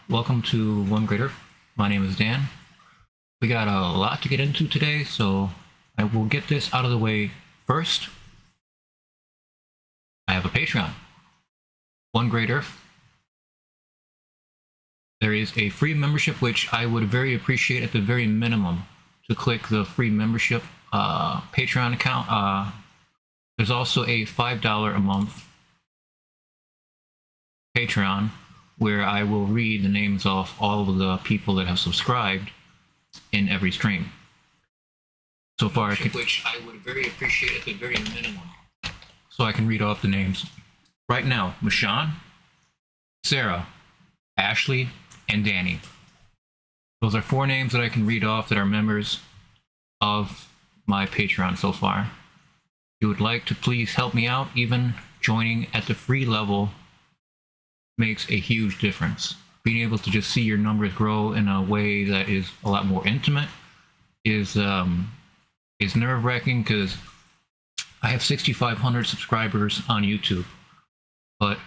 welcome to One Great Earth. My name is Dan. We got a lot to get into today, so I will get this out of the way first. I have a Patreon, One Great Earth. There is a free membership, which I would very appreciate at the very minimum to click the free membership Patreon account. There's also a $5 a month Patreon, where I will read the names of all of the people that have subscribed in every stream. So far, which I would very appreciate at the very minimum. So I can read off the names. Right now, Mashawn, Sarah, Ashley, and Danny. Those are 4 names that I can read off that are members of my Patreon so far. If you would like to please help me out, even joining at the free level makes a huge difference. Being able to just see your numbers grow in a way that is a lot more intimate is nerve-wracking, because I have 6,500 subscribers on YouTube, but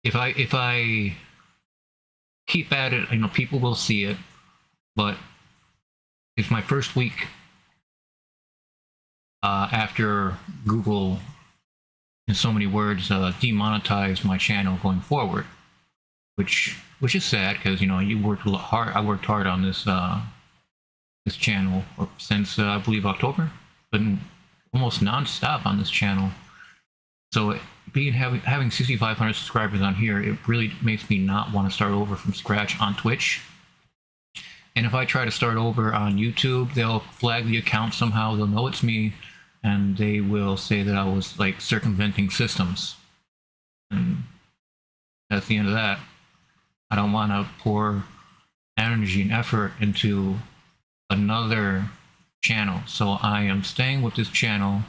if I keep at it, people will see it. But it's my first week after Google, in so many words, demonetized my channel going forward, which is sad, because you worked hard. I worked hard on this this channel since I believe October, been almost non-stop on this channel. So having 6,500 subscribers on here, it really makes me not want to start over from scratch on Twitch. And if I try to start over on YouTube, they'll flag the account somehow. They'll know it's me, and they will say that I was like circumventing systems. And that's the end of that. I don't want to pour energy and effort into another channel. So I am staying with this channel,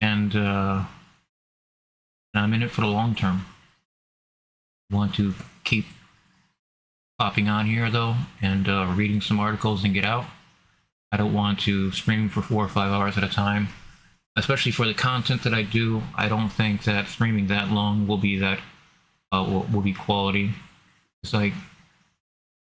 and I'm in it for the long term. I want to keep popping on here though, and reading some articles and get out. I don't want to stream for 4 or 5 hours at a time, especially for the content that I do. I don't think that streaming that long will be that will be quality. It's like,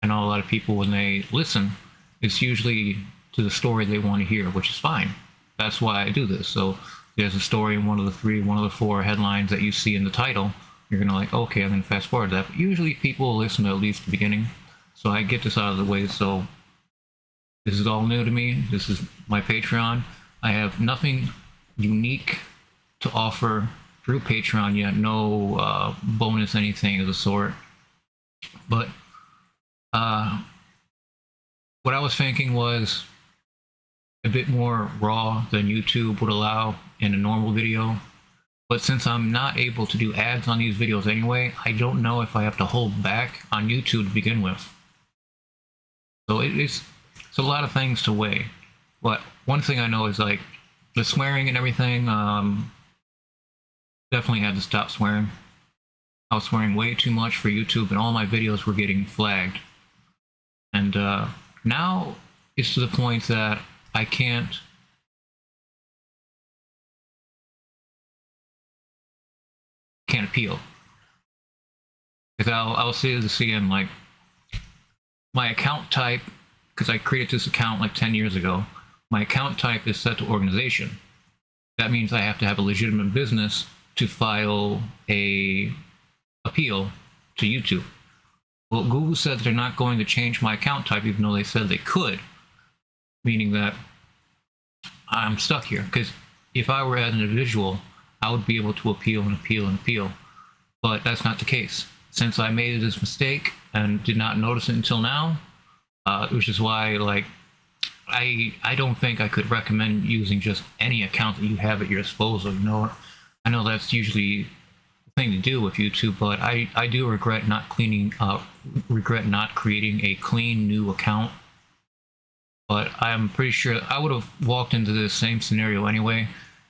I know a lot of people, when they listen, it's usually to the story they want to hear, which is fine. That's why I do this. So there's a story in one of the 4 headlines that you see in the title. You're gonna like, okay, I'm gonna fast forward that. But usually people will listen to at least the beginning. So I get this out of the way. So this is all new to me. This is my Patreon. I have nothing unique to offer through Patreon yet. No bonus anything of the sort. But what I was thinking was a bit more raw than YouTube would allow in a normal video. But since I'm not able to do ads on these videos anyway, I don't know if I have to hold back on YouTube to begin with. So it's a lot of things to weigh. But one thing I know is, like, the swearing and everything, definitely had to stop swearing. I was swearing way too much for YouTube, and all my videos were getting flagged. And now it's to the point that I can't appeal. Because I'll say this again, like, my account type, because I created this account like 10 years ago, my account type is set to organization. That means I have to have a legitimate business to file a appeal to YouTube. Well, Google said they're not going to change my account type, even though they said they could, meaning that I'm stuck here. Because if I were an individual, I would be able to appeal and appeal and appeal. But that's not the case. Since I made this mistake and did not notice it until now, which is why, like, I don't think I could recommend using just any account that you have at your disposal. I know that's usually the thing to do with YouTube, but I do regret not creating a clean new account. But I'm pretty sure I would have walked into this same scenario anyway,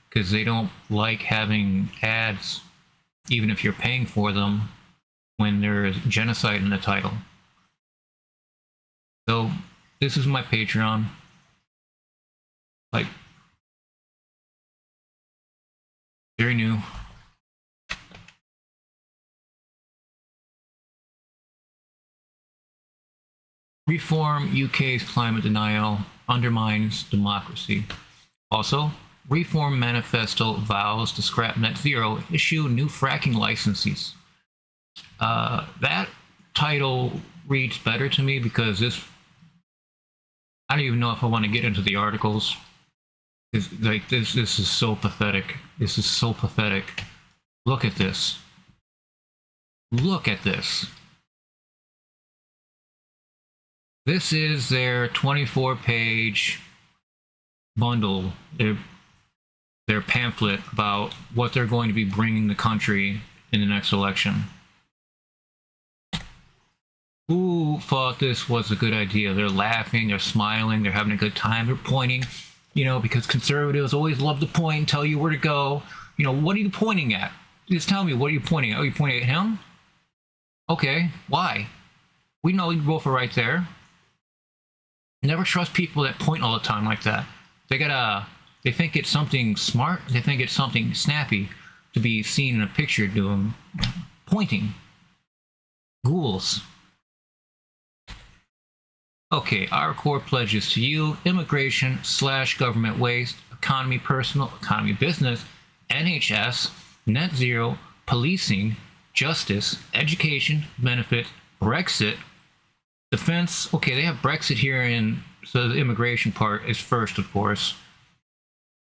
because they don't like having ads, even if you're paying for them, when there's genocide in the title. So this is my Patreon. Like, very new. Reform UK's climate denial undermines democracy. Also, Reform Manifesto vows to scrap net zero, issue new fracking licenses. That title reads better to me because this, I don't even know if I want to get into the articles. It's like this is so pathetic. This is so pathetic. Look at this. Look at this. This is their 24-page bundle, their pamphlet about what they're going to be bringing the country in the next election. Who thought this was a good idea? They're laughing, they're smiling, they're having a good time, they're pointing, you know, because conservatives always love to point and tell you where to go. You know, what are you pointing at? Just tell me, what are you pointing at? Oh, you're pointing at him? Okay, why? We know you both are right there. Never trust people that point all the time like that. They think it's something smart, they think it's something snappy to be seen in a picture doing pointing. Ghouls. Okay, our core pledges to you: immigration / government waste, economy personal, economy business, NHS, net zero, policing, justice, education, benefits, Brexit, defense. Okay, they have Brexit here, and so the immigration part is first, of course.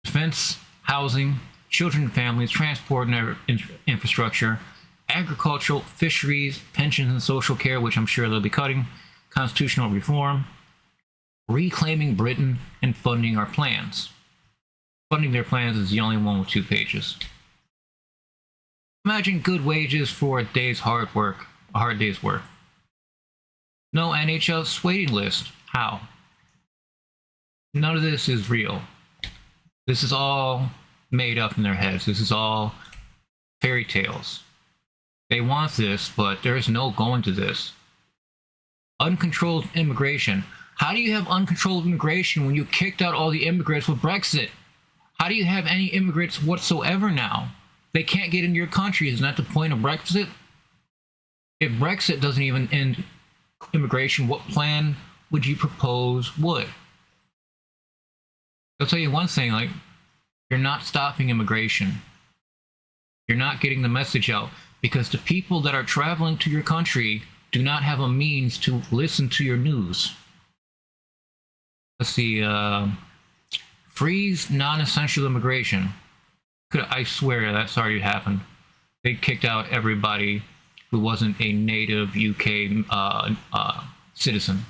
Defense, housing, children and families, transport and infrastructure, agricultural, fisheries, pensions and social care, which I'm sure they'll be cutting, constitutional reform, reclaiming Britain, and funding our plans. Funding their plans is the only one with 2 pages. Imagine good wages for a hard day's work. No NHS waiting list. How? None of this is real. This is all made up in their heads. This is all fairy tales. They want this, but there is no going to this. Uncontrolled immigration. How do you have uncontrolled immigration when you kicked out all the immigrants with Brexit? How do you have any immigrants whatsoever now? They can't get into your country. Isn't that the point of Brexit? If Brexit doesn't even end immigration, what plan would you propose would? I'll tell you one thing, like, you're not stopping immigration. You're not getting the message out because the people that are traveling to your country do not have a means to listen to your news. Let's see, freeze non-essential immigration. I swear that's already happened. They kicked out everybody who wasn't a native UK citizen.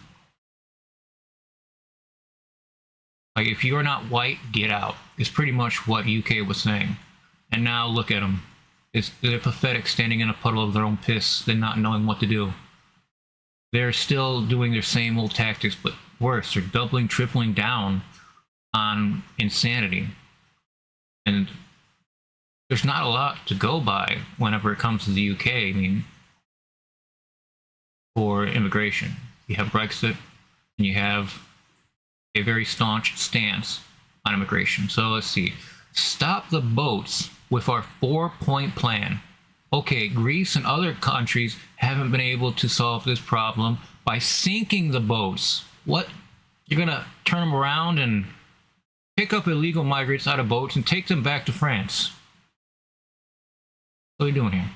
Like, if you're not white, get out. Is pretty much what UK was saying. And now look at them. They're pathetic, standing in a puddle of their own piss and not knowing what to do. They're still doing their same old tactics, but worse. They're doubling, tripling down on insanity. And there's not a lot to go by whenever it comes to the UK, I mean, for immigration. You have Brexit, and you have a very staunch stance on immigration. So let's see. Stop the boats with our 4-point plan. Okay, Greece and other countries haven't been able to solve this problem by sinking the boats. What? You're gonna turn them around and pick up illegal migrants out of boats and take them back to France? What are you doing here?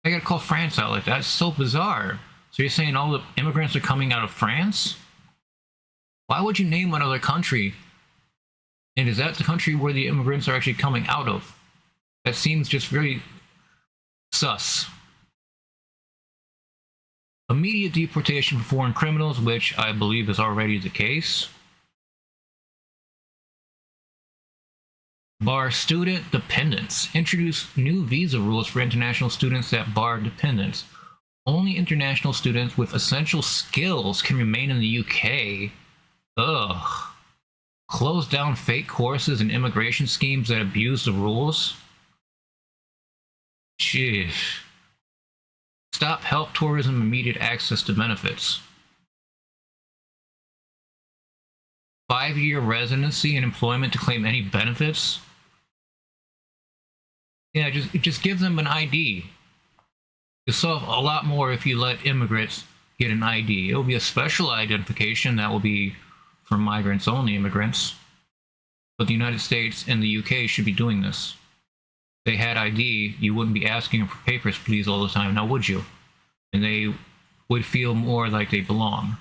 I gotta call France out like that. It's so bizarre. So you're saying all the immigrants are coming out of France? Why would you name another country? And is that the country where the immigrants are actually coming out of? That seems just very sus. Immediate deportation for foreign criminals, which I believe is already the case. Bar student dependents. Introduce new visa rules for international students that bar dependents. Only international students with essential skills can remain in the UK. Ugh. Close down fake courses and immigration schemes that abuse the rules. Jeez. Stop health tourism, immediate access to benefits. 5-year residency and employment to claim any benefits. Yeah, just give them an ID. You'll solve a lot more if you let immigrants get an ID. It will be a special identification that will be for migrants only, immigrants. But the United States and the UK should be doing this. If they had ID, you wouldn't be asking them for papers, please, all the time, now would you? And they would feel more like they belong,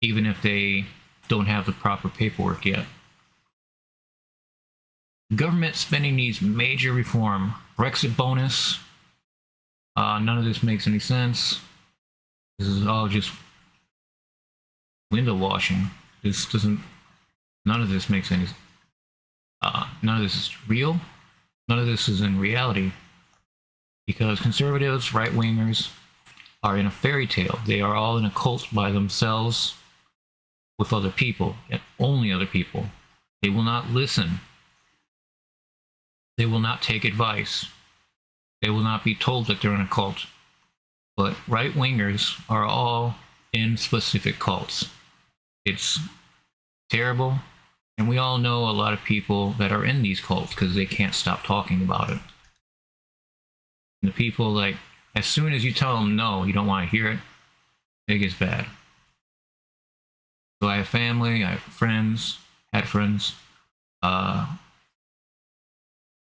even if they don't have the proper paperwork yet. Government spending needs major reform. Brexit bonus. None of this makes any sense. This is all just window washing. This doesn't. None of this makes any. None of this is real. None of this is in reality. Because conservatives, right-wingers, are in a fairy tale. They are all in a cult by themselves with other people, and only other people. They will not listen. They will not take advice. They will not be told that they're in a cult. But right-wingers are all in specific cults. It's terrible. And we all know a lot of people that are in these cults because they can't stop talking about it. And the people, like, as soon as you tell them no, you don't want to hear it, it gets bad. So I have family, I have friends, had friends, that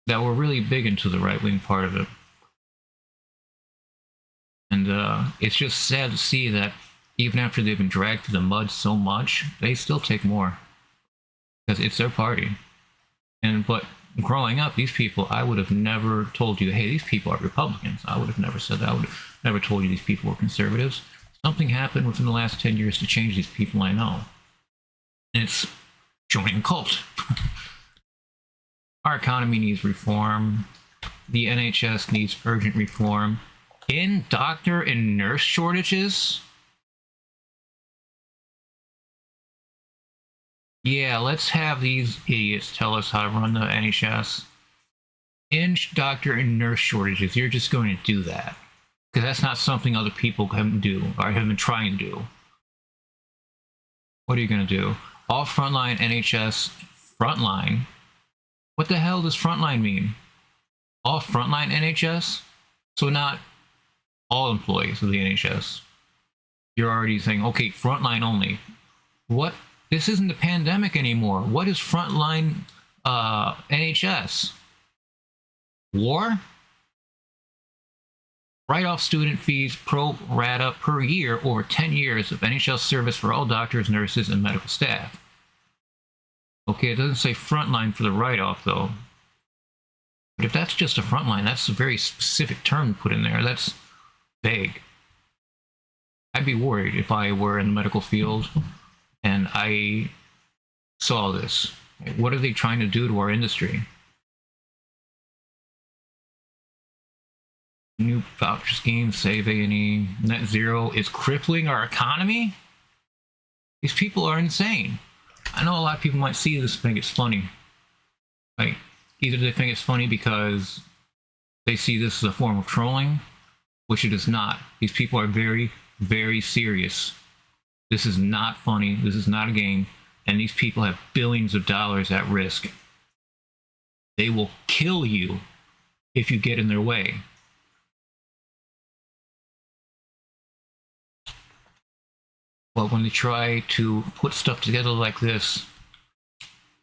were really big into the right-wing part of it. And it's just sad to see that even after they've been dragged through the mud so much, they still take more. Because it's their party. But growing up, these people, I would have never told you, hey, these people are Republicans. I would have never said that. I would have never told you these people were conservatives. Something happened within the last 10 years to change these people I know. And it's joining a cult. Our economy needs reform. The NHS needs urgent reform. In doctor and nurse shortages? Yeah, let's have these idiots tell us how to run the NHS. In doctor and nurse shortages, you're just going to do that. Because that's not something other people can do, or have been trying to do. What are you going to do? All frontline NHS, frontline? What the hell does frontline mean? All frontline NHS? So not all employees of the NHS. You're already saying, okay, frontline only. What? This isn't the pandemic anymore. What is frontline NHS? War? Write off student fees pro rata per year over 10 years of NHS service for all doctors, nurses, and medical staff. Okay, it doesn't say frontline for the write-off, though. But if that's just a frontline, that's a very specific term to put in there. That's vague. I'd be worried if I were in the medical field and I saw this. What are they trying to do to our industry? New voucher scheme, save A&E, net zero is crippling our economy? These people are insane. I know a lot of people might see this and think it's funny. Like, either they think it's funny because they see this as a form of trolling, which it is not. These people are very, very serious. This is not funny. This is not a game. And these people have billions of dollars at risk. They will kill you if you get in their way. But when they try to put stuff together like this,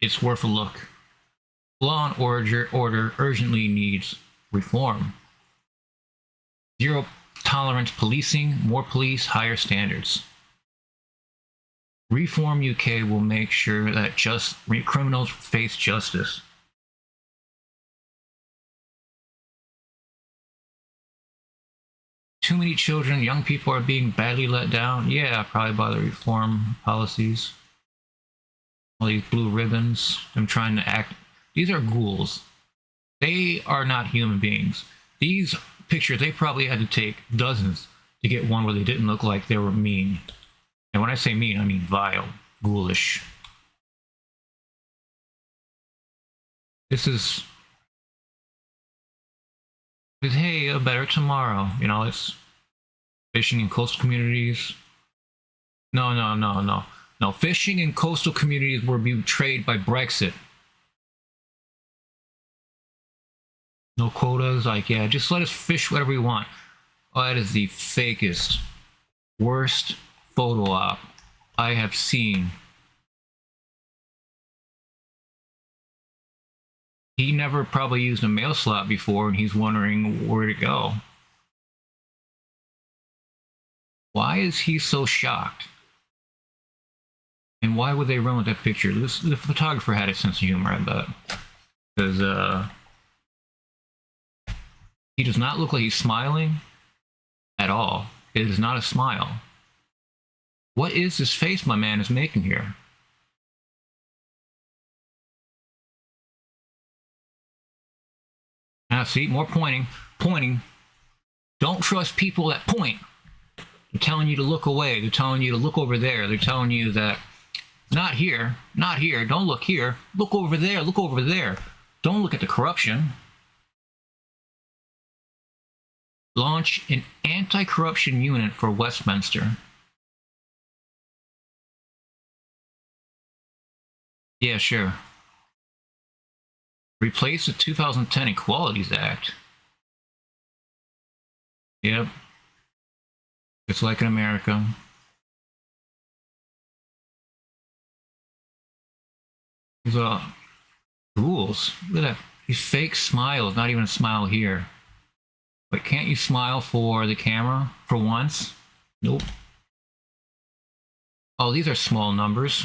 it's worth a look. Law and order urgently needs reform. Zero tolerance policing, more police, higher standards. Reform UK will make sure that criminals face justice. Too many children, young people are being badly let down. Yeah, probably by the reform policies. All these blue ribbons, them trying to act. These are ghouls. They are not human beings. These pictures, they probably had to take dozens to get one where they didn't look like they were mean. And when I say mean, I mean vile, ghoulish. This is, hey, a better tomorrow. You know, it's fishing in coastal communities. No. Fishing in coastal communities were betrayed by Brexit. No quotas, like, yeah, just let us fish whatever we want. Oh, that is the fakest. worst photo op I have seen. He never probably used a mail slot before, and he's wondering where to go. Why is he so shocked? And why would they run with that picture? The photographer had a sense of humor, I bet. Because he does not look like he's smiling at all. It is not a smile. What is this face my man is making here? Now, see, more pointing. Pointing. Don't trust people that point. They're telling you to look away. They're telling you to look over there. They're telling you that, not here, not here, don't look here. Look over there, look over there. Don't look at the corruption. Launch an anti-corruption unit for Westminster. Yeah, sure. Replace the 2010 Equalities Act. Yep. It's like in America. There's rules. Look at that. These fake smiles, not even a smile here. But can't you smile for the camera for once? Nope. Oh, these are small numbers.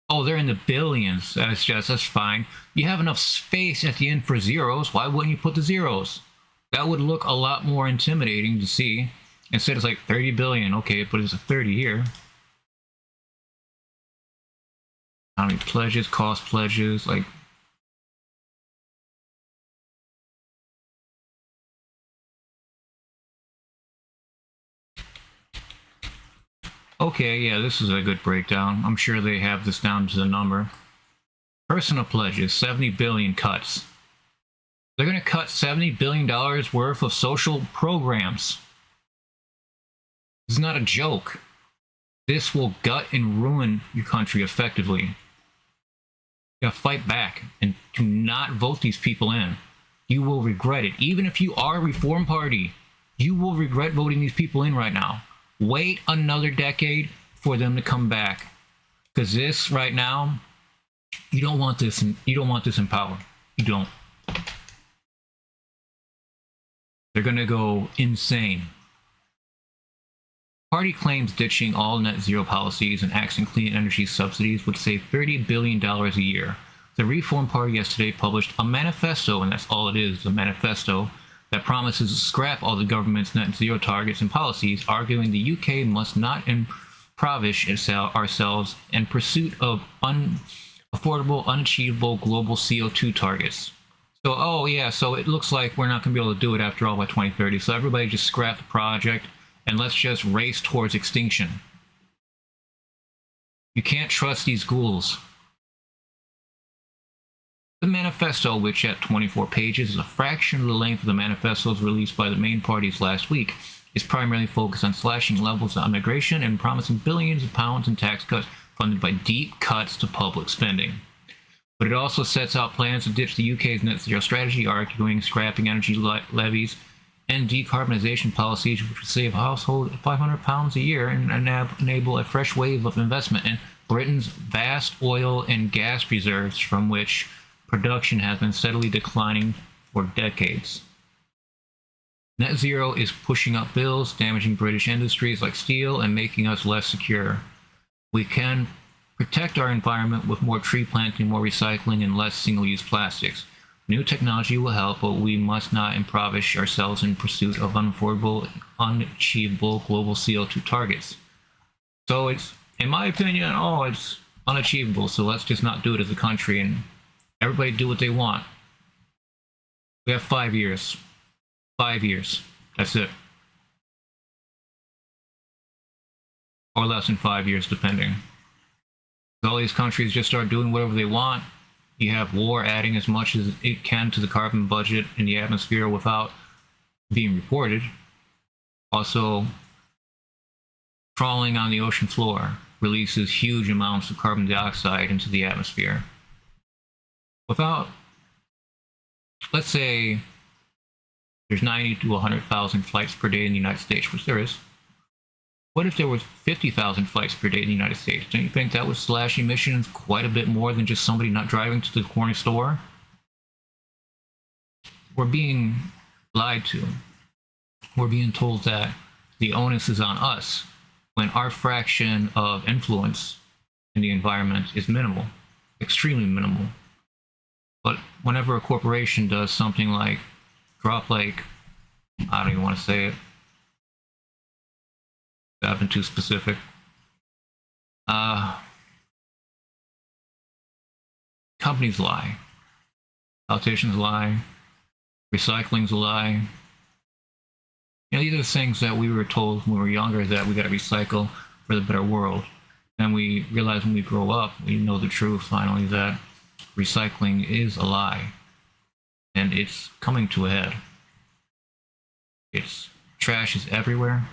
Oh, they're in the billions. That's fine. You have enough space at the end for zeros. Why wouldn't you put the zeros? That would look a lot more intimidating to see. Instead, it's like 30 billion. Okay, but it's a 30 here. How many pledges, cost pledges, like. Okay, yeah, this is a good breakdown. I'm sure they have this down to the number. Personal pledges, 70 billion cuts. They're going to cut $70 billion worth of social programs. This is not a joke. This will gut and ruin your country effectively. You gotta fight back and do not vote these people in. You will regret it. Even if you are a Reform Party, you will regret voting these people in right now. Wait another decade for them to come back. Because this right now, you don't want this in power. You don't. They're gonna go insane. Party claims ditching all net zero policies and axing clean energy subsidies would save $30 billion a year. The Reform Party yesterday published a manifesto, and that's all it is, a manifesto, that promises to scrap all the government's net zero targets and policies, arguing the UK must not impoverish ourselves in pursuit of affordable, unachievable global CO2 targets. So, oh yeah, so it looks like we're not going to be able to do it after all by 2030, so everybody just scrap the project, and let's just race towards extinction. You can't trust these ghouls. The manifesto, which at 24 pages is a fraction of the length of the manifestos released by the main parties last week, is primarily focused on slashing levels of immigration and promising billions of pounds in tax cuts funded by deep cuts to public spending. But it also sets out plans to ditch the UK's net zero strategy, arguing scrapping energy levies and decarbonization policies, which would save households £500 a year and enable a fresh wave of investment in Britain's vast oil and gas reserves, from which production has been steadily declining for decades. Net zero is pushing up bills, damaging British industries like steel, and making us less secure. We can protect our environment with more tree planting, more recycling, and less single-use plastics. New technology will help, but we must not impoverish ourselves in pursuit of unaffordable, unachievable global CO2 targets. So it's, in my opinion, it's unachievable, so let's just not do it as a country and everybody do what they want. We have 5 years. 5 years. That's it. Or less than 5 years, depending. All these countries just start doing whatever they want. You have war adding as much as it can to the carbon budget in the atmosphere without being reported. Also, trawling on the ocean floor releases huge amounts of carbon dioxide into the atmosphere. Without, let's say, there's 90 to 100,000 flights per day in the United States, which there is. What if there was 50,000 flights per day in the United States? Don't you think that would slash emissions quite a bit more than just somebody not driving to the corner store? We're being lied to. We're being told that the onus is on us when our fraction of influence in the environment is minimal, extremely minimal. But whenever a corporation does something like drop, like, I don't even want to say it, I've been too specific. Companies lie, politicians lie, recycling's a lie. You know, these are the things that we were told when we were younger, that we got to recycle for the better world. And we realize when we grow up, we know the truth finally, that recycling is a lie. And it's coming to a head. It's trash is everywhere.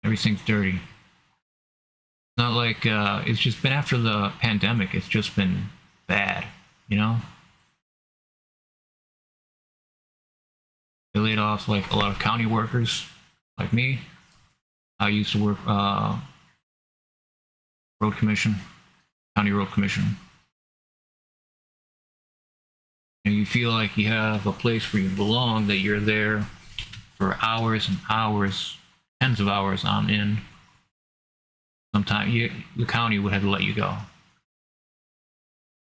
Everything's dirty. It's not like it's just been after the pandemic, it's just been bad, you know? They laid off like a lot of county workers, like me. I used to work road commission, county road commission. And you feel like you have a place where you belong, that you're there for hours and hours, tens of hours on end. Sometimes the county would have to let you go.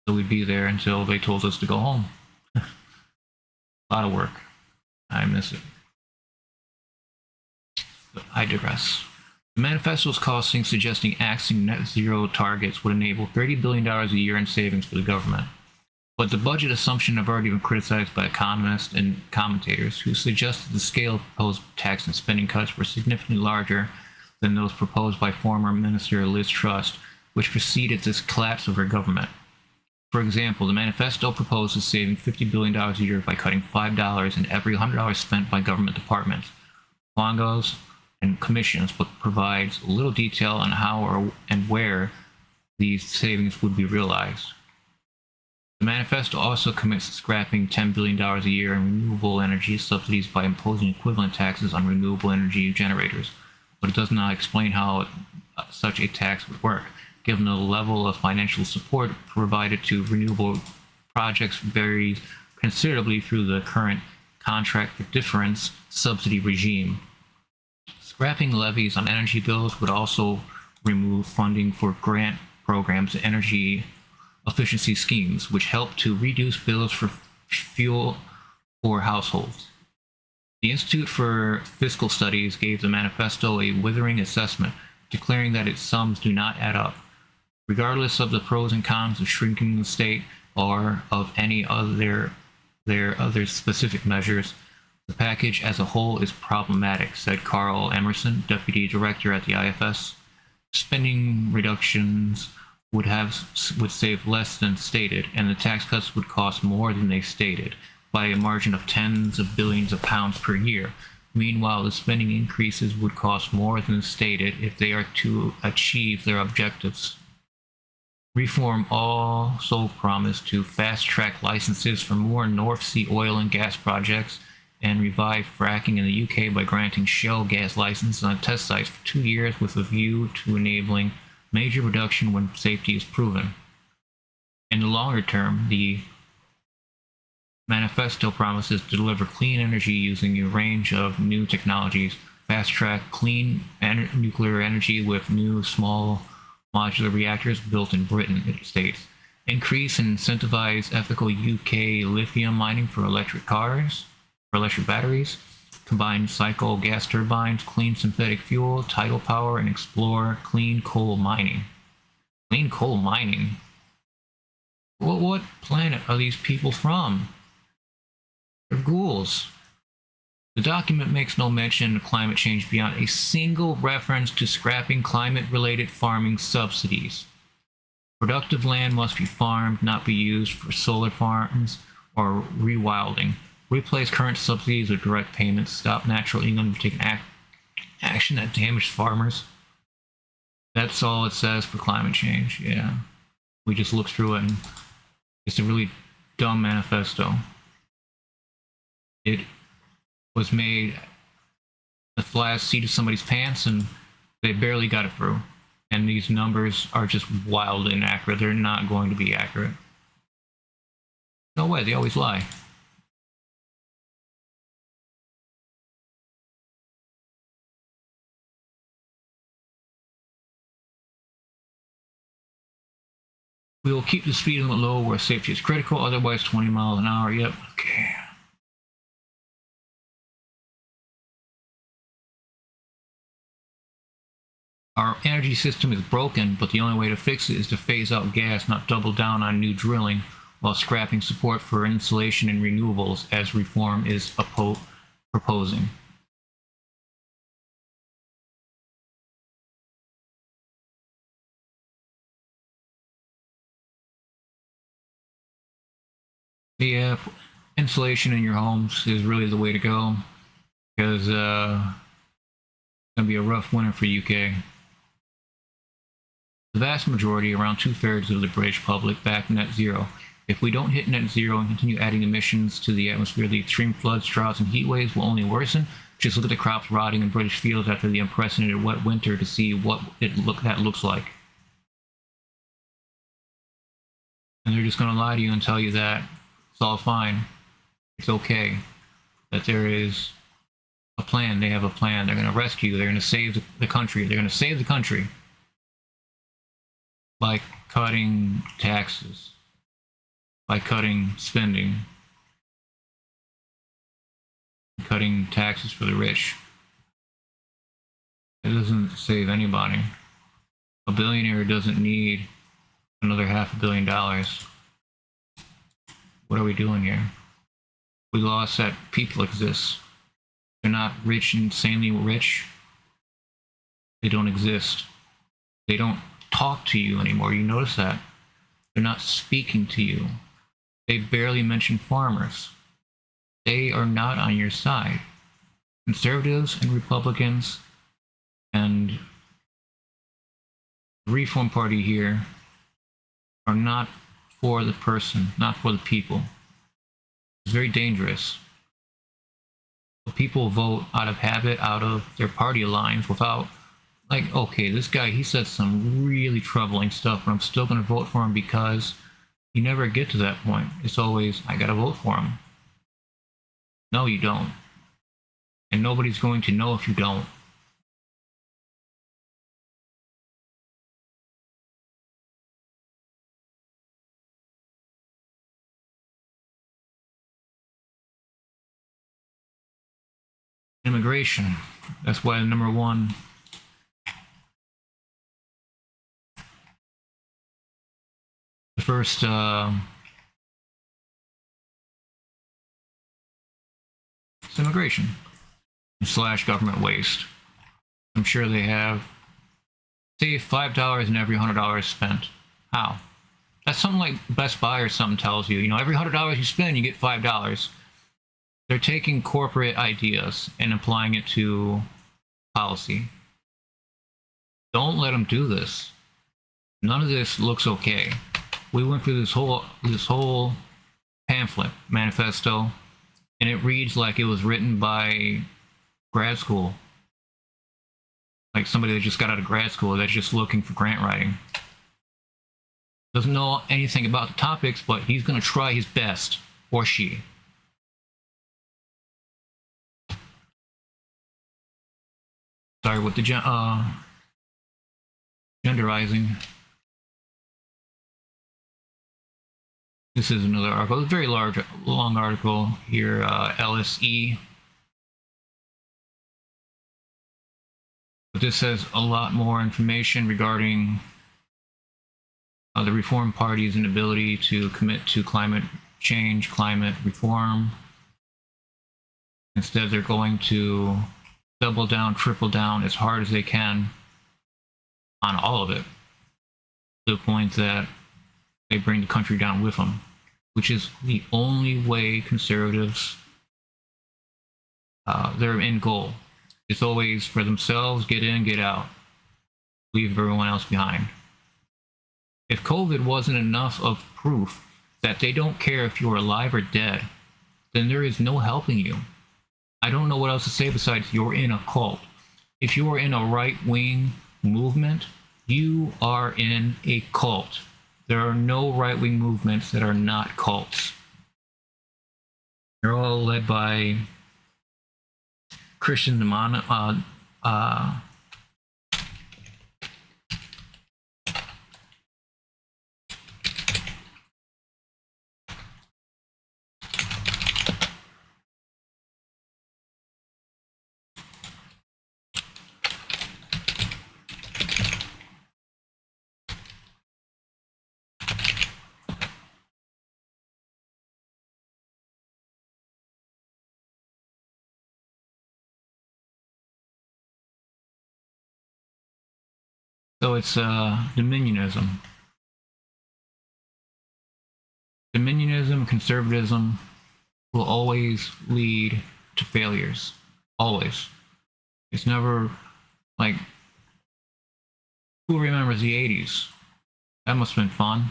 So we'd be there until they told us to go home. A lot of work. I miss it. But I digress. The manifesto's costing, suggesting axing net zero targets would enable $30 billion a year in savings for the government. But the budget assumption have already been criticized by economists and commentators, who suggested the scale of proposed tax and spending cuts were significantly larger than those proposed by former Minister Liz Truss, which preceded this collapse of her government. For example, the manifesto proposes saving $50 billion a year by cutting $5 in every $100 spent by government departments, quangos, and commissions, but provides little detail on how or and where these savings would be realized. The manifesto also commits to scrapping $10 billion a year in renewable energy subsidies by imposing equivalent taxes on renewable energy generators, but it does not explain how such a tax would work, given the level of financial support provided to renewable projects varies considerably through the current contract for difference subsidy regime. Scrapping levies on energy bills would also remove funding for grant programs and energy efficiency schemes, which help to reduce bills for fuel for households. The Institute for Fiscal Studies gave the manifesto a withering assessment, declaring that its sums do not add up. Regardless of the pros and cons of shrinking the state or of any other specific measures, the package as a whole is problematic, said Carl Emerson, deputy director at the IFS. Spending reductions would save less than stated, and the tax cuts would cost more than they stated, by a margin of tens of billions of pounds per year. Meanwhile, the spending increases would cost more than stated if they are to achieve their objectives. Reform also promised to fast-track licenses for more North Sea oil and gas projects and revive fracking in the UK by granting shale gas licenses on test sites for 2 years with a view to enabling major reduction when safety is proven. In the longer term, the manifesto promises to deliver clean energy using a range of new technologies, fast-track clean nuclear energy with new small modular reactors built in Britain, it states. Increase and incentivize ethical UK lithium mining for electric cars, for electric batteries, combine cycle gas turbines, clean synthetic fuel, tidal power, and explore clean coal mining. Clean coal mining? What planet are these people from? They're ghouls. The document makes no mention of climate change beyond a single reference to scrapping climate-related farming subsidies. Productive land must be farmed, not be used for solar farms or rewilding. Replace current subsidies with direct payments. Stop natural income from taking action that damaged farmers. That's all it says for climate change. Yeah. We just look through it and it's a really dumb manifesto. It was made, the fly seat of somebody's pants, and They barely got it through. And these numbers are just wildly inaccurate. They're not going to be accurate. No way, they always lie. We will keep the speed limit low where safety is critical, otherwise 20 miles an hour. Yep, okay. Our energy system is broken, but the only way to fix it is to phase out gas, not double down on new drilling, while scrapping support for insulation and renewables, as reform is proposing. Yeah, insulation in your homes is really the way to go, because it's going to be a rough winter for UK. The vast majority, around 2/3 of the British public, back net zero. If we don't hit net zero and continue adding emissions to the atmosphere, the extreme floods, droughts, and heat waves will only worsen. Just look at the crops rotting in British fields after the unprecedented wet winter to see what that looks like. And they're just going to lie to you and tell you that it's all fine, it's okay, that there is a plan. They have a plan. They're going to rescue. They're going to save the country. They're going to save the country by cutting taxes, by cutting spending, cutting taxes for the rich. It doesn't save anybody. A billionaire doesn't need another $500 million. What are we doing here? We lost that people exist. They're not rich, insanely rich. They don't exist. They don't talk to you anymore. You notice that? They're not speaking to you. They barely mention farmers. They are not on your side. Conservatives and Republicans and the Reform Party here are not for the person, not for the people. It's very dangerous. But people vote out of habit, out of their party lines, without, like, okay, this guy, he said some really troubling stuff, but I'm still going to vote for him, because you never get to that point. It's always, I got to vote for him. No, you don't. And nobody's going to know if you don't. Immigration. That's why number one. The first it's immigration / government waste. I'm sure they have saved $5 in every $100 spent. How? That's something like Best Buy or something tells you. You know, every $100 you spend, you get $5. They're taking corporate ideas and applying it to policy. Don't let them do this. None of this looks okay. We went through this whole pamphlet, manifesto, and it reads like it was written by grad school. Like somebody that just got out of grad school that's just looking for grant writing. Doesn't know anything about the topics, but he's going to try his best, or she. Sorry with the genderizing. This is another article. It's a very long article here. LSE. But this has a lot more information regarding the Reform Party's inability to commit to climate change, climate reform. Instead, they're going to double down, triple down as hard as they can on all of it, to the point that they bring the country down with them, which is the only way conservatives, their end goal is always for themselves, get in, get out, leave everyone else behind. If COVID wasn't enough of proof that they don't care if you're alive or dead, then there is no helping you. I don't know what else to say besides you're in a cult. If you are in a right-wing movement, you are in a cult. There are no right-wing movements that are not cults. They're all led by Christian So it's dominionism. Dominionism, conservatism will always lead to failures. Always. It's never like, who remembers the 80s? That must have been fun.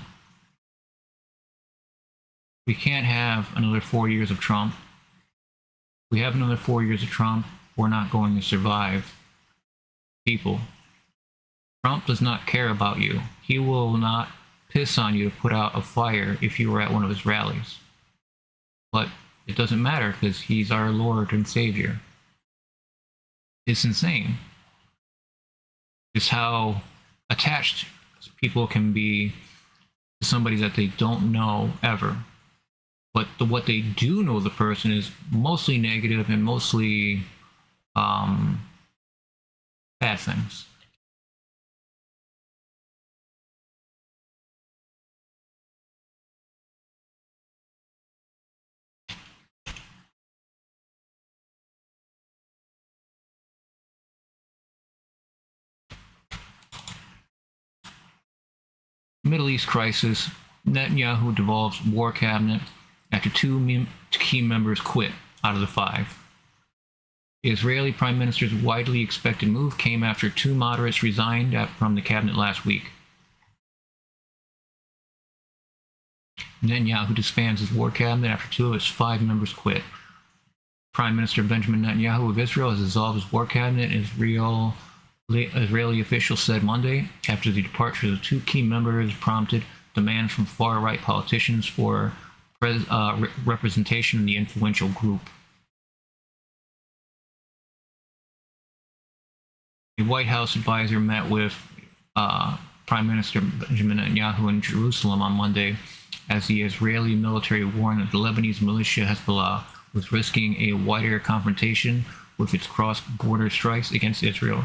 We can't have another 4 years of Trump. If we have another 4 years of Trump, we're not going to survive. People. Trump does not care about you. He will not piss on you to put out a fire if you were at one of his rallies. But it doesn't matter because he's our Lord and Savior. It's insane. It's how attached people can be to somebody that they don't know ever. But what they do know the person is mostly negative and mostly bad things. Middle East crisis. Netanyahu devolves war cabinet after two key members quit out of the 5. The Israeli Prime Minister's widely expected move came after 2 moderates resigned from the cabinet last week. Netanyahu disbands his war cabinet after 2 of its 5 members quit. Prime Minister Benjamin Netanyahu of Israel has dissolved his war cabinet, Israeli officials said Monday, after the departure of 2 key members prompted demands from far-right politicians for representation in the influential group. A White House advisor met with Prime Minister Benjamin Netanyahu in Jerusalem on Monday as the Israeli military warned that the Lebanese militia Hezbollah was risking a wider confrontation with its cross-border strikes against Israel.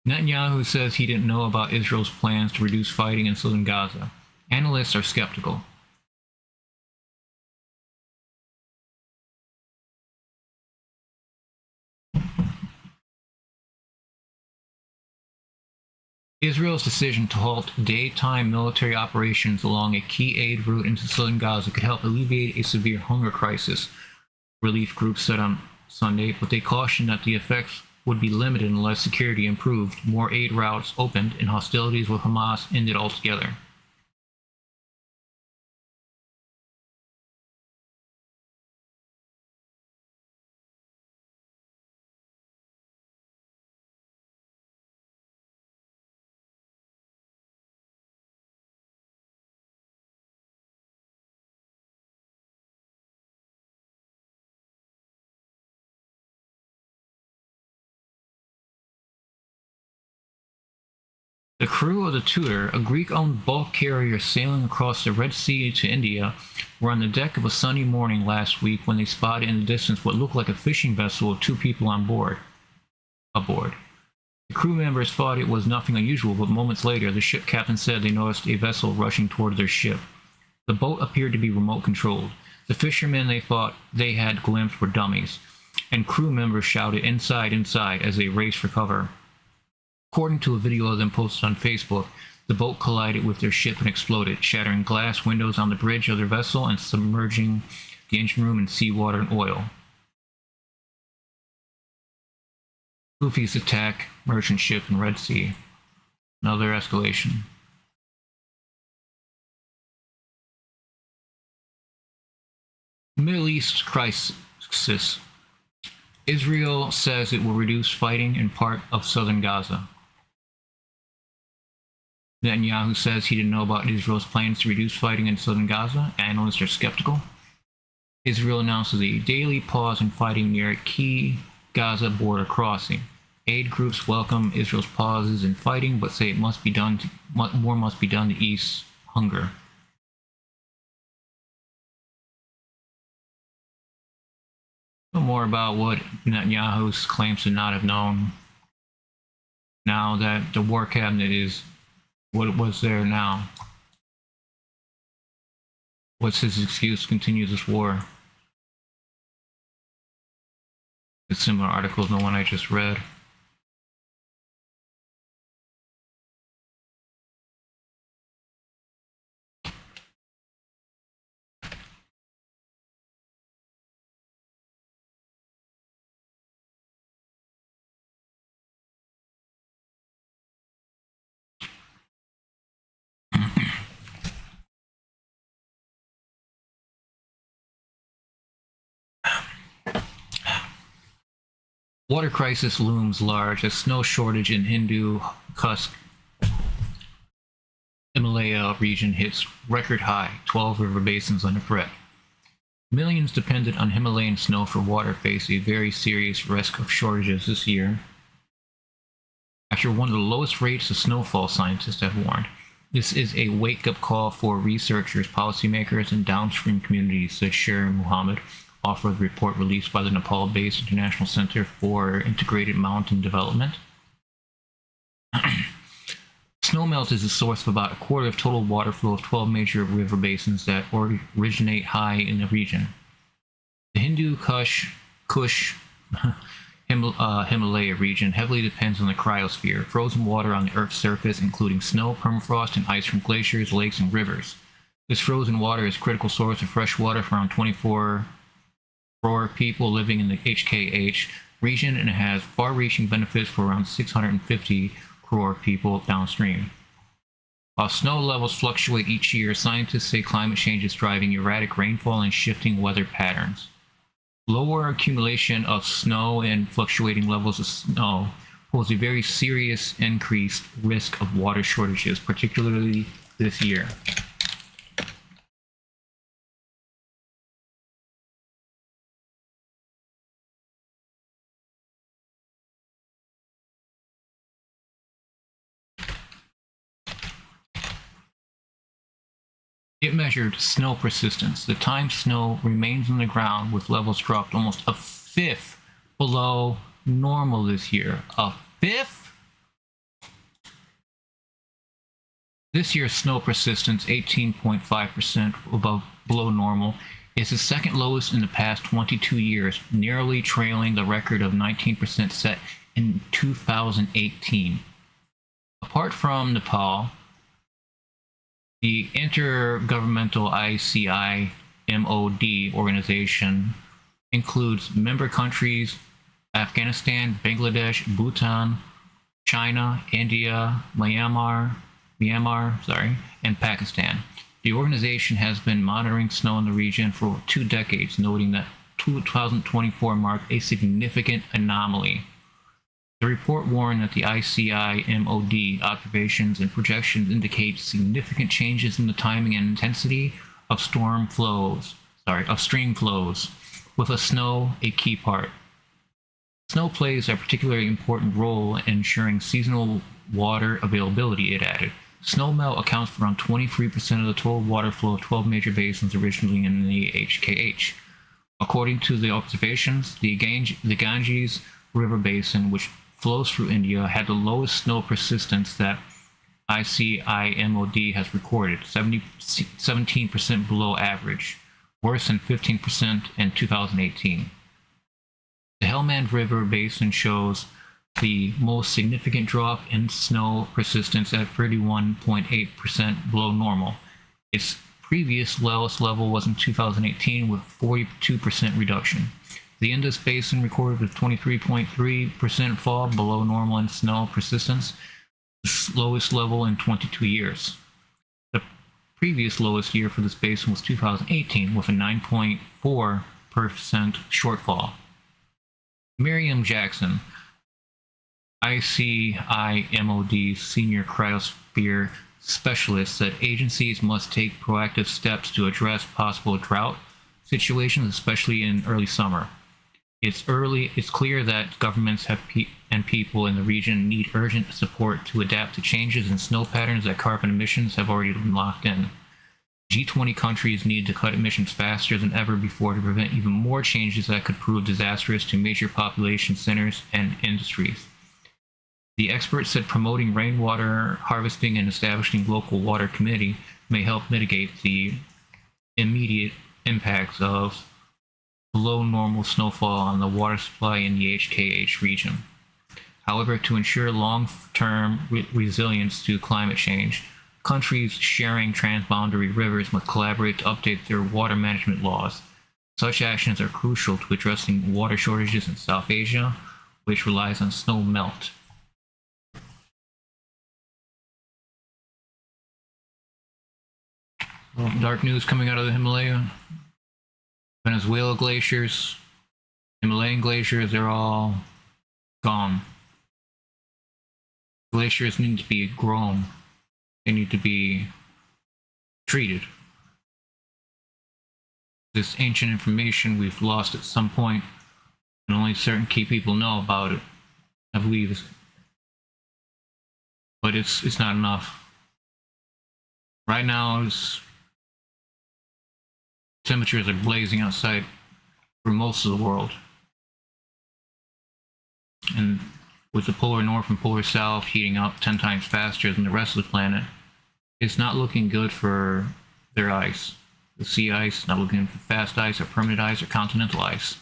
Netanyahu says he didn't know about Israel's plans to reduce fighting in southern Gaza. Analysts are skeptical. Israel's decision to halt daytime military operations along a key aid route into southern Gaza could help alleviate a severe hunger crisis, relief groups said on Sunday, but they cautioned that the effects would be limited unless security improved, more aid routes opened, and hostilities with Hamas ended altogether. The crew of the Tudor, a Greek-owned bulk carrier sailing across the Red Sea to India, were on the deck of a sunny morning last week when they spotted in the distance what looked like a fishing vessel with 2 people aboard. The crew members thought it was nothing unusual, but moments later, the ship captain said they noticed a vessel rushing toward their ship. The boat appeared to be remote-controlled. The fishermen they thought they had glimpsed were dummies, and crew members shouted, "Inside, inside," as they raced for cover. According to a video of them posted on Facebook, the boat collided with their ship and exploded, shattering glass windows on the bridge of their vessel and submerging the engine room in seawater and oil. Houthis attack merchant ship in Red Sea. Another escalation. Middle East crisis. Israel says it will reduce fighting in part of southern Gaza. Netanyahu says he didn't know about Israel's plans to reduce fighting in southern Gaza. Analysts are skeptical. Israel announces a daily pause in fighting near a key Gaza border crossing. Aid groups welcome Israel's pauses in fighting, but say it must be done more must be done to ease hunger. More about what Netanyahu claims to not have known now that the war cabinet is what was there now. What's his excuse to continue this war? A similar article to the one I just read. Water crisis looms large as snow shortage in Hindu Kusk Himalaya region hits record high, 12 river basins under threat. Millions dependent on Himalayan snow for water face a very serious risk of shortages this year. After one of the lowest rates of snowfall, scientists have warned. This is a wake-up call for researchers, policymakers, and downstream communities, said Sher Muhammad, author of the report released by the Nepal-based International Center for Integrated Mountain Development. Snowmelt is the source of about a quarter of total water flow of 12 major river basins that originate high in the region. The Hindu Kush Himalaya region heavily depends on the cryosphere, frozen water on the Earth's surface, including snow, permafrost, and ice from glaciers, lakes, and rivers. This frozen water is a critical source of fresh water for around 24 crore people living in the HKH region, and it has far-reaching benefits for around 650 crore people downstream. While snow levels fluctuate each year, scientists say climate change is driving erratic rainfall and shifting weather patterns. Lower accumulation of snow and fluctuating levels of snow pose a very serious increased risk of water shortages, particularly this year. It measured snow persistence, the time snow remains on the ground with levels dropped almost a fifth below normal this year. A fifth? This year's snow persistence, 18.5% below normal, is the second lowest in the past 22 years, narrowly trailing the record of 19% set in 2018. Apart from Nepal, the intergovernmental ICIMOD organization includes member countries Afghanistan, Bangladesh, Bhutan, China, India, Myanmar, and Pakistan. The organization has been monitoring snow in the region for over 2 decades, noting that 2024 marked a significant anomaly. The report warned that the ICIMOD observations and projections indicate significant changes in the timing and intensity of stream flows, with snow a key part. Snow plays a particularly important role in ensuring seasonal water availability, it added. Snowmelt accounts for around 23% of the total water flow of 12 major basins originally in the HKH. According to the observations, the Ganges River Basin, which flows through India, had the lowest snow persistence that ICIMOD has recorded, 17% below average, worse than 15% in 2018. The Helmand River Basin shows the most significant drop in snow persistence at 31.8% below normal. Its previous lowest level was in 2018 with 42% reduction. The Indus Basin recorded a 23.3% fall below normal in snow persistence, the lowest level in 22 years. The previous lowest year for this basin was 2018 with a 9.4% shortfall. Miriam Jackson, ICIMOD senior cryosphere specialist, said agencies must take proactive steps to address possible drought situations, especially in early summer. It's clear that governments and people in the region need urgent support to adapt to changes in snow patterns that carbon emissions have already been locked in. G20 countries need to cut emissions faster than ever before to prevent even more changes that could prove disastrous to major population centers and industries. The expert said promoting rainwater harvesting and establishing local water committee may help mitigate the immediate impacts of below normal snowfall on the water supply in the HKH region. However, to ensure long-term resilience to climate change, countries sharing transboundary rivers must collaborate to update their water management laws. Such actions are crucial to addressing water shortages in South Asia, which relies on snow melt. Well, dark news coming out of the Himalaya. Venezuela glaciers, Himalayan glaciers, they're all gone. Glaciers need to be grown. They need to be treated. This ancient information we've lost at some point, and only certain key people know about it, I believe. But it's not enough. Right now, temperatures are blazing outside for most of the world. And with the polar north and polar south heating up 10 times faster than the rest of the planet, it's not looking good for their ice. The sea ice, not looking for fast ice or permanent ice or continental ice.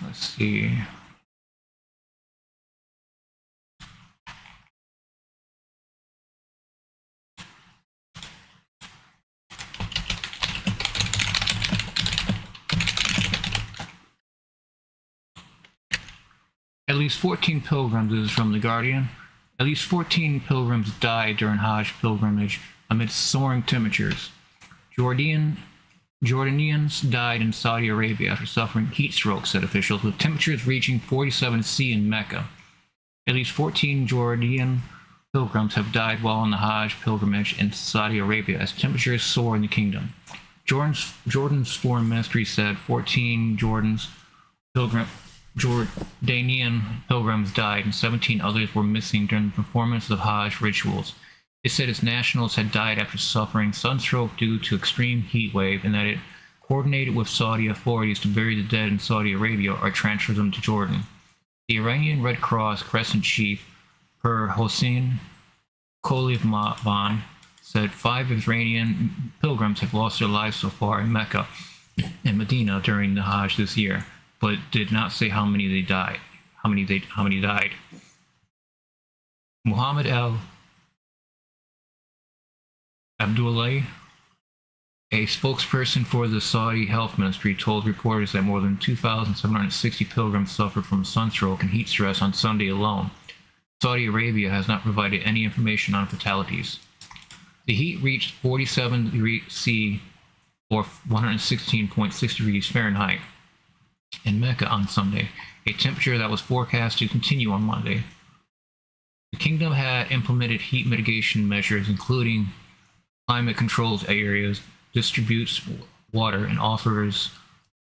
Let's see. At least 14 pilgrims, this is from The Guardian, at least 14 pilgrims died during Hajj pilgrimage amid soaring temperatures. Jordanians died in Saudi Arabia after suffering heat stroke, said officials, with temperatures reaching 47 C in Mecca. At least 14 Jordanian pilgrims have died while on the Hajj pilgrimage in Saudi Arabia as temperatures soar in the kingdom. Jordan's foreign ministry said 14 Jordanian pilgrims died and 17 others were missing during the performance of Hajj rituals. It said its nationals had died after suffering sunstroke due to extreme heat wave, and that it coordinated with Saudi authorities to bury the dead in Saudi Arabia or transfer them to Jordan. The Iranian Red Cross Crescent Chief Per Hossein Kolivan said 5 Iranian pilgrims have lost their lives so far in Mecca and Medina during the Hajj this year, but did not say how many died. Muhammad Al Abdullahi, a spokesperson for the Saudi Health Ministry, told reporters that more than 2,760 pilgrims suffered from sunstroke and heat stress on Sunday alone. Saudi Arabia has not provided any information on fatalities. The heat reached 47 degrees C or 116.6 degrees Fahrenheit in Mecca on Sunday, a temperature that was forecast to continue on Monday. The kingdom had implemented heat mitigation measures, including climate controls areas, distributes water, and offers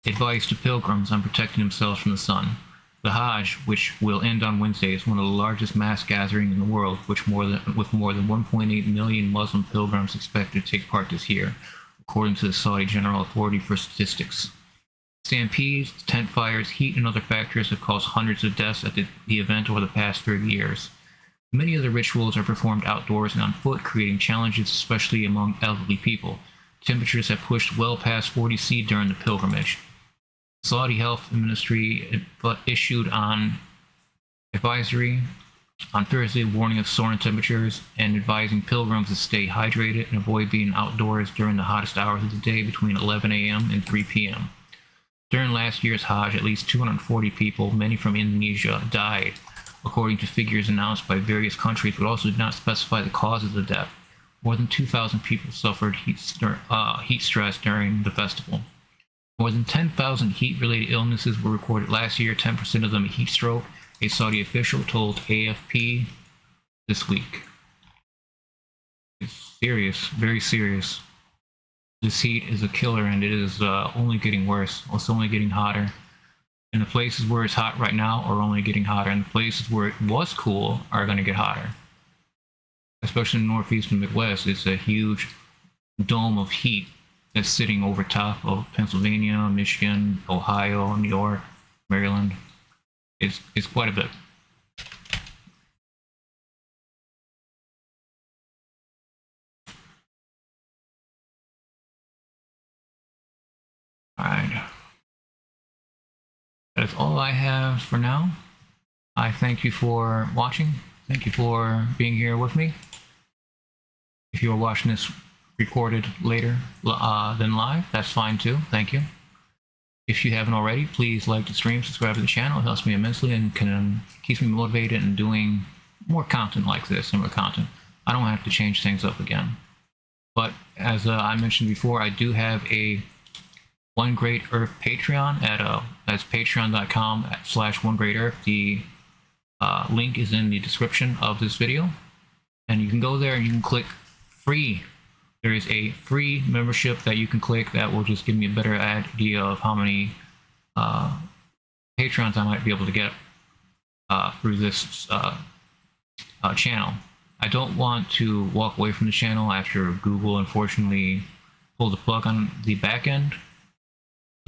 advice to pilgrims on protecting themselves from the sun. The Hajj, which will end on Wednesday, is one of the largest mass gatherings in the world, with more than 1.8 million Muslim pilgrims expected to take part this year, according to the Saudi General Authority for Statistics. Stampedes, tent fires, heat, and other factors have caused hundreds of deaths at the event over the past 30 years. Many of the rituals are performed outdoors and on foot, creating challenges especially among elderly people. Temperatures have pushed well past 40 C during the pilgrimage. Saudi Health Ministry issued an advisory on Thursday, warning of soaring temperatures and advising pilgrims to stay hydrated and avoid being outdoors during the hottest hours of the day between 11 a.m. and 3 p.m. During last year's Hajj, at least 240 people, many from Indonesia, died, according to figures announced by various countries, but also did not specify the cause of the death. More than 2,000 people suffered heat stress during the festival. More than 10,000 heat-related illnesses were recorded last year, 10% of them a heat stroke, a Saudi official told AFP this week. It's serious, very serious. This heat is a killer, and it is only getting worse. It's only getting hotter. And the places where it's hot right now are only getting hotter, and the places where it was cool are going to get hotter. Especially in the Northeast and Midwest, it's a huge dome of heat that's sitting over top of Pennsylvania, Michigan, Ohio, New York, Maryland. It's quite a bit. Alright. That is all I have for now. I thank you for watching. Thank you for being here with me. If you are watching this recorded later than live, that's fine too. Thank you. If you haven't already, please like the stream, subscribe to the channel. It helps me immensely and keeps me motivated in doing more content like this, similar content. I don't have to change things up again. But as I mentioned before, I do have a One Great Earth Patreon that's patreon.com/OneGreatEarth. The link is in the description of this video, and you can go there and you can click free. There is a free membership that you can click that will just give me a better idea of how many patrons I might be able to get through this channel. I don't want to walk away from the channel after Google unfortunately pulled the plug on the back end.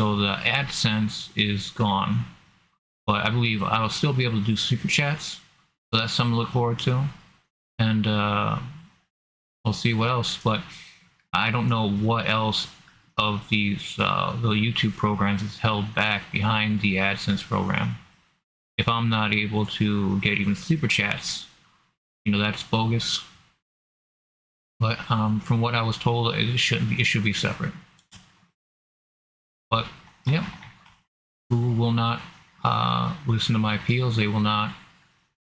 So the AdSense is gone, but I believe I'll still be able to do super chats. So that's something to look forward to. And we'll see what else, but I don't know what else of these the YouTube programs is held back behind the AdSense program. If I'm not able to get even super chats, you know, that's bogus. But from what I was told, it should be separate. But yeah, Google will not listen to my appeals. They will not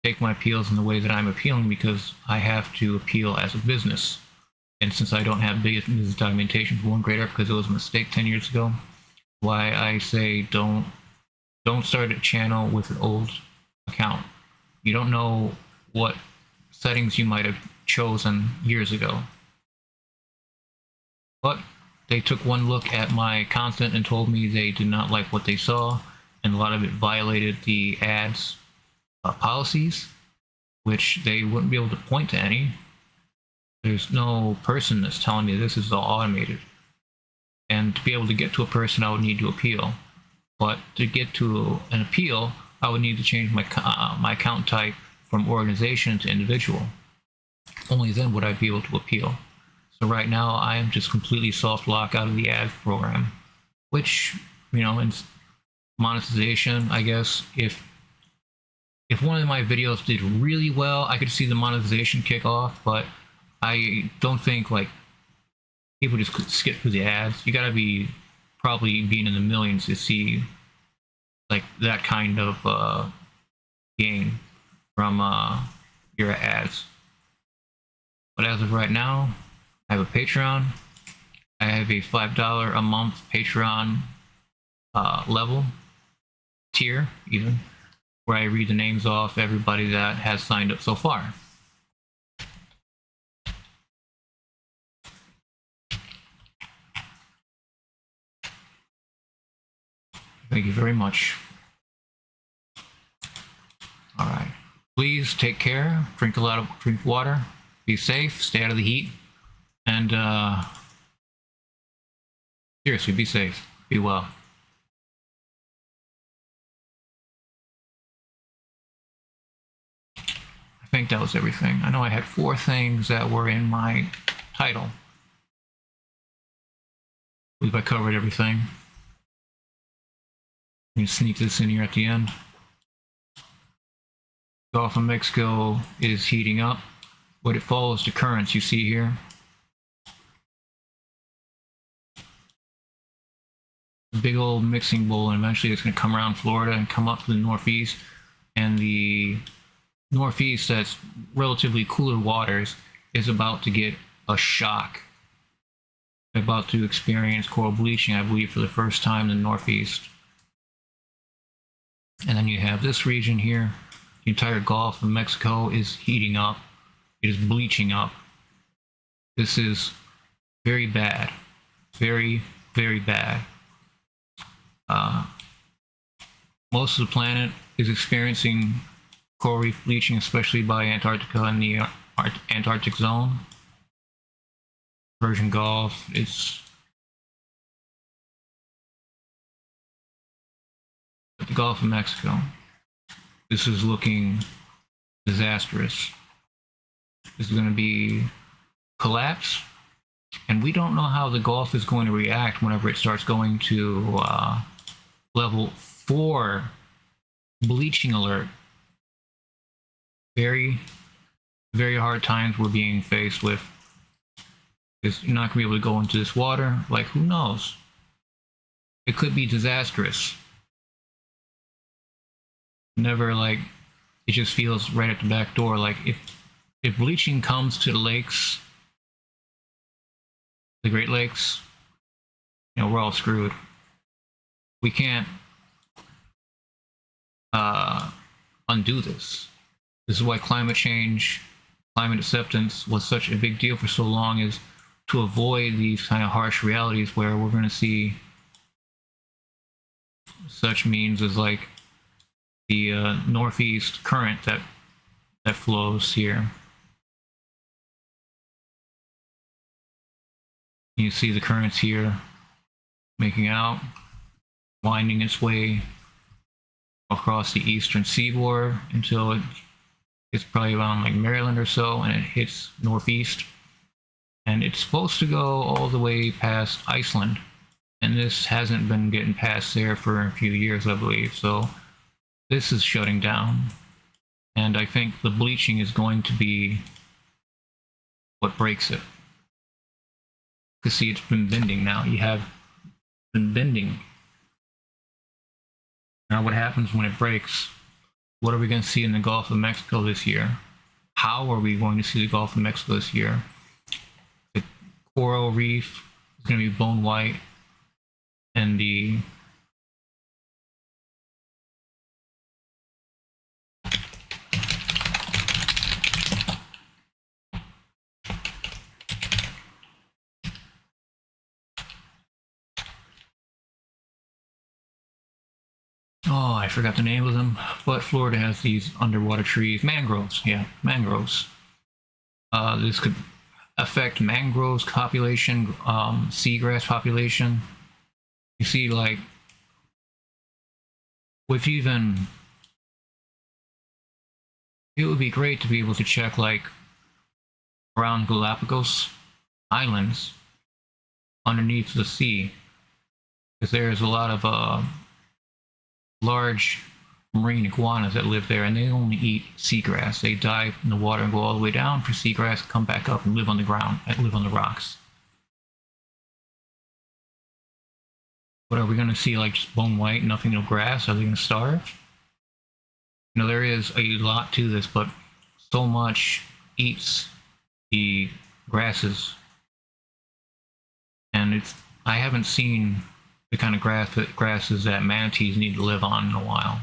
take my appeals in the way that I'm appealing, because I have to appeal as a business. And since I don't have business documentation for One Great Earth, because it was a mistake 10 years ago, why I say don't start a channel with an old account. You don't know what settings you might have chosen years ago. But they took one look at my content and told me they did not like what they saw, and a lot of it violated the ads policies, which they wouldn't be able to point to any. There's no person that's telling me this is all automated. And to be able to get to a person, I would need to appeal. But to get to an appeal, I would need to change my account type from organization to individual. Only then would I be able to appeal. So right now, I am just completely soft lock out of the ads program, which, you know, in monetization, I guess, if one of my videos did really well, I could see the monetization kick off, but I don't think like people just skip through the ads. You gotta be probably being in the millions to see like that kind of gain from your ads. But as of right now, I have a Patreon. I have a $5 a month Patreon level tier, even, where I read the names off everybody that has signed up so far. Thank you very much. All right. Please take care. Drink water. Be safe. Stay out of the heat. And seriously, be safe. Be well. I think that was everything. I know I had 4 things that were in my title. I believe I covered everything. Let me sneak this in here at the end. Gulf of Mexico is heating up, but it follows the currents you see here. Big old mixing bowl, and eventually it's going to come around Florida and come up to the northeast. And the northeast, that's relatively cooler waters, is about to get a shock. They're about to experience coral bleaching, I believe, for the first time in the northeast. And then you have this region here. The entire Gulf of Mexico is heating up. It is bleaching up. This is very bad. Very, very bad. Most of the planet is experiencing coral reef bleaching, especially by Antarctica and the Antarctic zone. Persian Gulf, it's the Gulf of Mexico. This is looking disastrous. This is going to be collapse, and we don't know how the Gulf is going to react whenever it starts going to level 4 bleaching alert. Very, very hard times we're being faced with. Because you're not going to be able to go into this water. Like, who knows? It could be disastrous. Never, like, it just feels right at the back door. Like, if bleaching comes to the lakes, the Great Lakes, you know, we're all screwed. We can't undo this. This is why climate change, climate acceptance was such a big deal for so long, is to avoid these kind of harsh realities where we're going to see such means as like the northeast current that flows here. You see the currents here making out, winding its way across the eastern seaboard until it's probably around like Maryland or so, and it hits northeast. And it's supposed to go all the way past Iceland. And this hasn't been getting past there for a few years, I believe. So this is shutting down. And I think the bleaching is going to be what breaks it. Because see, it's been bending now. You have been bending. Now what happens when it breaks? What are we going to see in the Gulf of Mexico this year? How are we going to see the Gulf of Mexico this year? The coral reef is going to be bone white, and the oh, I forgot the name of them, but Florida has these underwater trees, mangroves. Yeah, mangroves. This could affect mangroves population, seagrass population. You see, like, with even, it would be great to be able to check, like, around Galapagos Islands underneath the sea, because there's a lot of large marine iguanas that live there, and they only eat seagrass. They dive in the water and go all the way down for seagrass, come back up and live on the ground, and live on the rocks. What are we going to see, like just bone white, nothing, no grass? Are they going to starve? You know, there is a lot to this, but so much eats the grasses, and I haven't seen the kind of grasses that manatees need to live on in a while.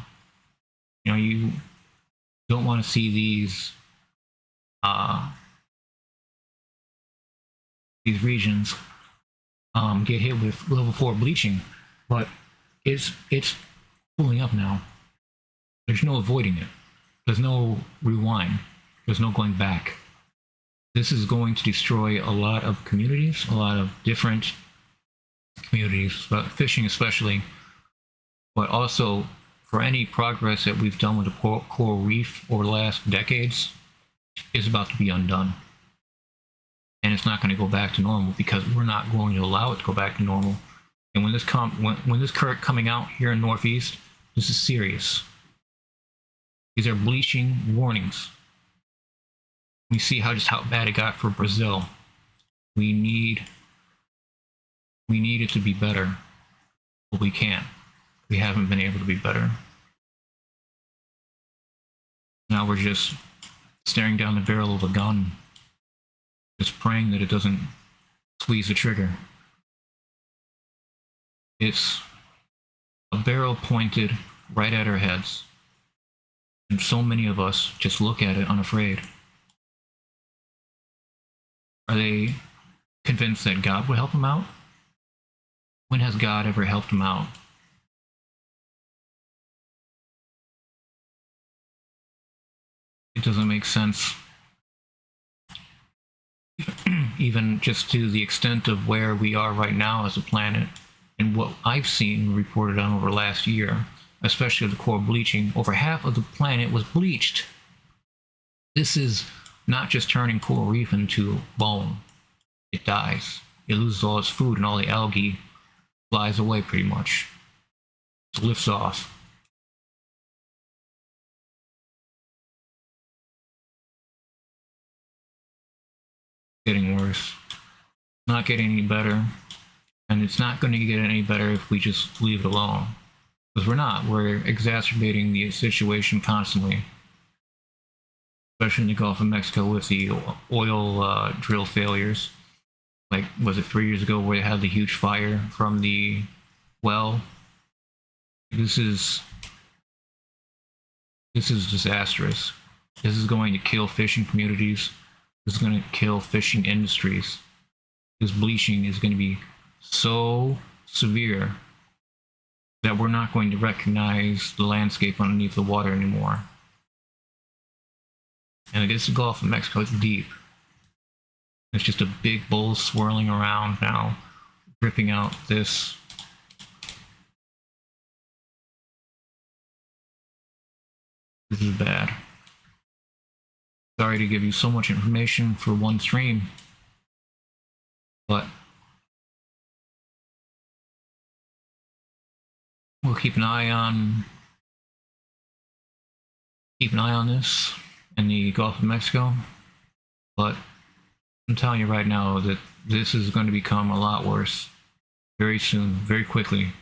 You know, you don't want to see these regions get hit with level 4 bleaching, but it's pulling up now. There's no avoiding it. There's no rewind. There's no going back. This is going to destroy a lot of communities, a lot of different communities, but fishing especially, but also for any progress that we've done with the coral reef over the last decades is about to be undone. And it's not going to go back to normal because we're not going to allow it to go back to normal. And when this current coming out here in Northeast, this is serious. These are bleaching warnings. We see how bad it got for Brazil. We need it to be better, but we can't. We haven't been able to be better. Now we're just staring down the barrel of a gun, just praying that it doesn't squeeze the trigger. It's a barrel pointed right at our heads, and so many of us just look at it unafraid. Are they convinced that God would help them out? When has God ever helped them out? It doesn't make sense. Even just to the extent of where we are right now as a planet, and what I've seen reported on over last year, especially the core bleaching, over half of the planet was bleached. This is not just turning coral reef into bone. It dies. It loses all its food, and all the algae flies away pretty much. It lifts off. Getting worse. Not getting any better. And it's not going to get any better if we just leave it alone. Because we're not. We're exacerbating the situation constantly. Especially in the Gulf of Mexico with the oil drill failures. Like, was it 3 years ago where they had the huge fire from the well? This is disastrous. This is going to kill fishing communities. This is going to kill fishing industries. This bleaching is going to be so severe that we're not going to recognize the landscape underneath the water anymore. And I guess the Gulf of Mexico is deep. It's just a big bowl swirling around now, dripping out this. This is bad. Sorry to give you so much information for one stream, but we'll keep an eye on this in the Gulf of Mexico. But I'm telling you right now that this is going to become a lot worse very soon, very quickly.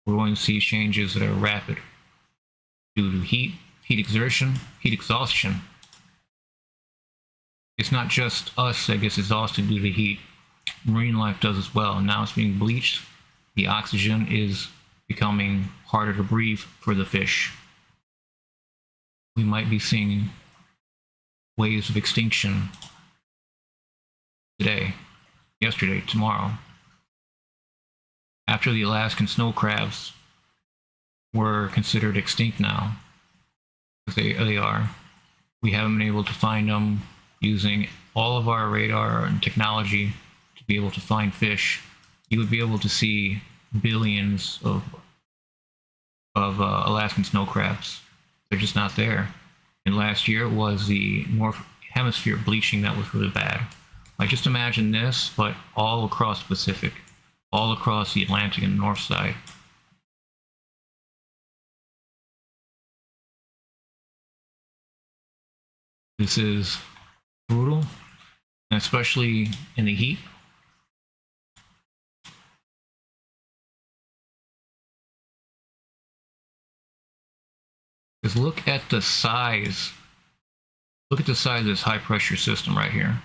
We're going to see changes that are rapid due to heat exertion, heat exhaustion. It's not just us that gets exhausted due to heat. Marine life does as well. Now it's being bleached. The oxygen is becoming harder to breathe for the fish. We might be seeing waves of extinction today, yesterday, tomorrow. After the Alaskan snow crabs were considered extinct now, because they are. We haven't been able to find them using all of our radar and technology to be able to find fish. You would be able to see billions of Alaskan snow crabs. They're just not there. And last year it was the North Hemisphere bleaching that was really bad. Like, just imagine this, but all across the Pacific, all across the Atlantic and North side. This is brutal, and especially in the heat. Because look at the size. Look at the size of this high pressure system right here.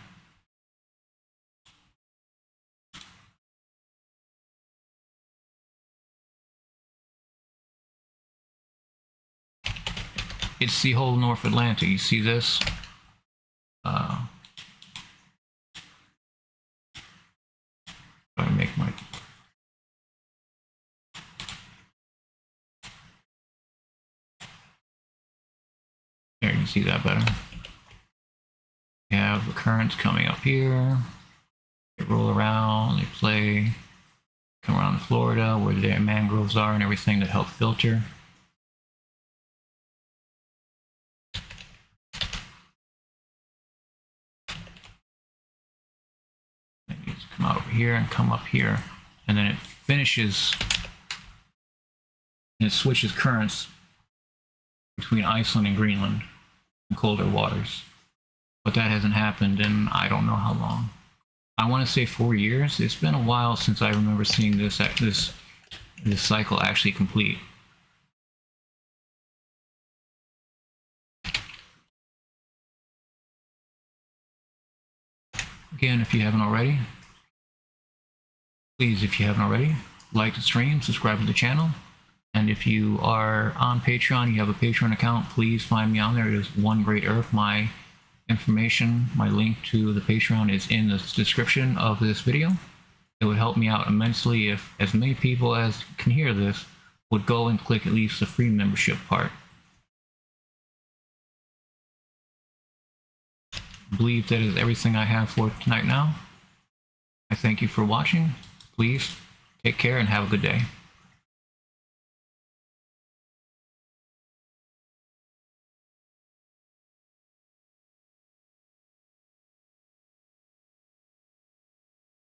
It's the whole North Atlantic. You see this? I make my. There, you can see that better. You have the currents coming up here. They roll around, they play, come around Florida where the mangroves are and everything that help filter. And you just come out over here and come up here, and then it finishes and it switches currents between Iceland and Greenland in colder waters. But that hasn't happened in I don't know how long. I want to say 4 years. It's been a while since I remember seeing this cycle actually complete. Again, if you haven't already, please, if you haven't already, like the stream, subscribe to the channel. And if you are on Patreon, you have a Patreon account, please find me on there. It is One Great Earth. My information, my link to the Patreon is in the description of this video. It would help me out immensely if as many people as can hear this would go and click at least the free membership part. I believe that is everything I have for tonight now. I thank you for watching. Please take care and have a good day.